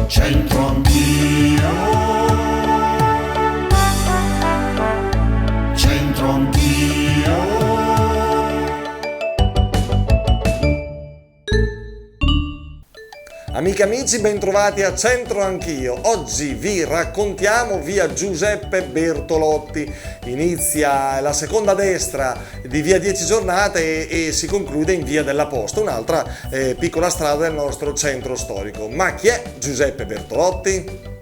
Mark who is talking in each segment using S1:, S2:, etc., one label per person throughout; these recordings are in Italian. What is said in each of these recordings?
S1: C'entro anch'io, c'entro anch'io.
S2: Amiche e amici, bentrovati a Centro Anch'io. Oggi vi raccontiamo via Giuseppe Bertolotti. Inizia la seconda destra di via 10 Giornate e si conclude in via della Posta, un'altra piccola strada del nostro centro storico. Ma chi è Giuseppe Bertolotti?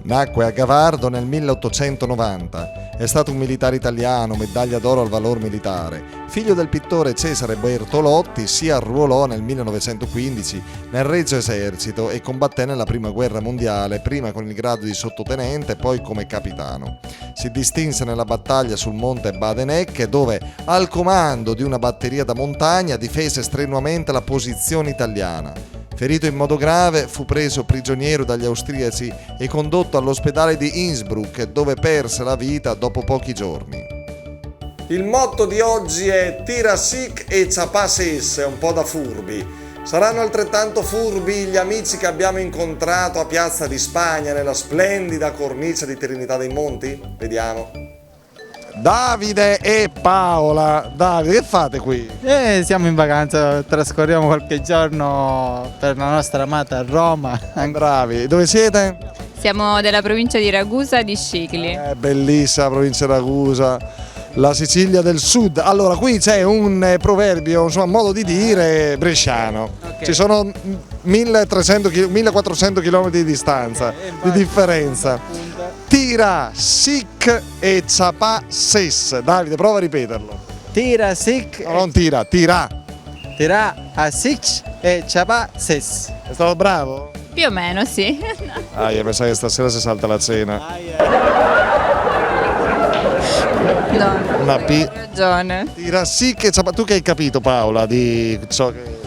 S3: Nacque a Gavardo nel 1890. È stato un militare italiano, medaglia d'oro al valor militare. Figlio del pittore Cesare Bertolotti, si arruolò nel 1915 nel Regio Esercito e combatté nella Prima Guerra Mondiale, prima con il grado di sottotenente, poi come capitano. Si distinse nella battaglia sul monte Badenecke, dove, al comando di una batteria da montagna, difese strenuamente la posizione italiana. Ferito in modo grave, fu preso prigioniero dagli austriaci e condotto all'ospedale di Innsbruck, dove perse la vita dopo pochi giorni.
S2: Il motto di oggi è Tira sic e ciapà ses, un po' da furbi. Saranno altrettanto furbi gli amici che abbiamo incontrato a Piazza di Spagna nella splendida cornice di Trinità dei Monti? Vediamo.
S3: Davide e Paola. Davide, che fate qui?
S4: Siamo in vacanza, trascorriamo qualche giorno per la nostra amata Roma.
S3: Bravi. Dove siete?
S5: Siamo della provincia di Ragusa di Scicli.
S3: Bellissima provincia di Ragusa, la Sicilia del Sud. Allora, qui c'è un proverbio, insomma, modo di dire bresciano.
S4: Ok.
S3: Ci sono 1400 km di distanza, di differenza. Tira sic e ciapà ses. Davide, prova a ripeterlo.
S4: Tira sic,
S3: No, non tira, tira.
S4: tira a sic e ciapà ses.
S3: È stato bravo?
S5: Più o meno, sì.
S3: Io pensavo che stasera si salta la cena.
S5: No,
S3: Una P.
S5: hai ragione.
S3: Tira sic e ciapà. Tu che hai capito, Paola, di ciò che...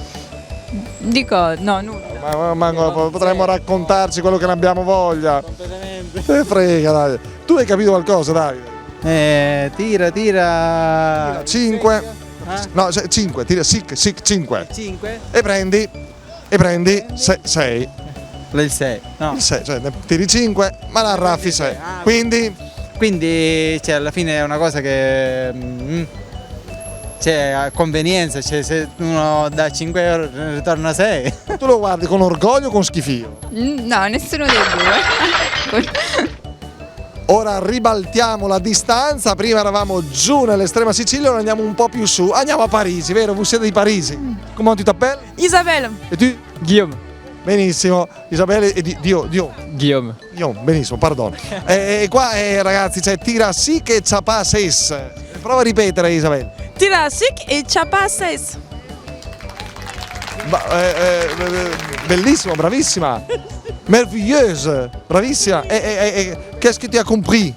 S5: Dico, no, nulla.
S3: Ma potremmo raccontarci quello che ne abbiamo voglia. Te frega, Davide. Tu hai capito qualcosa, Davide?
S4: Tira.
S3: 5. No, 5. Tira sic 5.
S4: 5?
S3: E prendi 6.
S4: Il 6. No.
S3: Il 6, cioè ne tiri 5, ma la raffi 6.
S4: Quindi cioè, alla fine è una cosa che c'è a convenienza, cioè, se uno da 5 euro ritorna a 6.
S3: Tu lo guardi con orgoglio o con schifio?
S5: No, nessuno dei due.
S3: Ora ribaltiamo la distanza, prima eravamo giù nell'estrema Sicilia, ora andiamo un po' più su, andiamo a Parigi, vero? Voi siete di Parigi? Come ti t'appelles?
S6: Isabelle.
S3: E tu?
S6: Guillaume.
S3: Benissimo, Isabelle e Dio,
S6: Guillaume.
S3: benissimo, perdono. E qua ragazzi c'è tira sic e ciapà ses. Prova a ripetere, Isabelle.
S6: Tira sic et ciapà ses.
S3: Bellissimo, bravissima. Merveilleuse, bravissima. Qu'est-ce que tu as compris?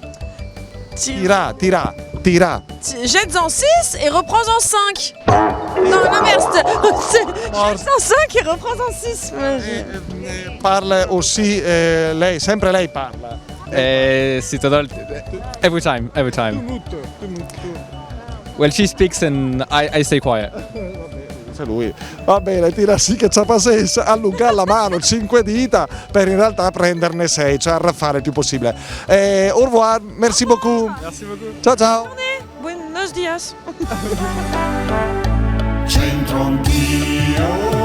S3: Tira.
S6: Jettes en 6 et reprends en 5. Non, l'inverse. Jettes en 5 et reprends en 6.
S3: Parla aussi, lei, sempre lei parla.
S7: Every time. Well, she speaks and I stay quiet.
S3: Dice lui. Va bene, tira sì che ciapà ses, allungare la mano, 5 dita per in realtà prenderne 6, cioè arraffare il più possibile. Au revoir, merci beaucoup. Ciao ciao.
S6: Buenos días.
S1: C'entro anch'io.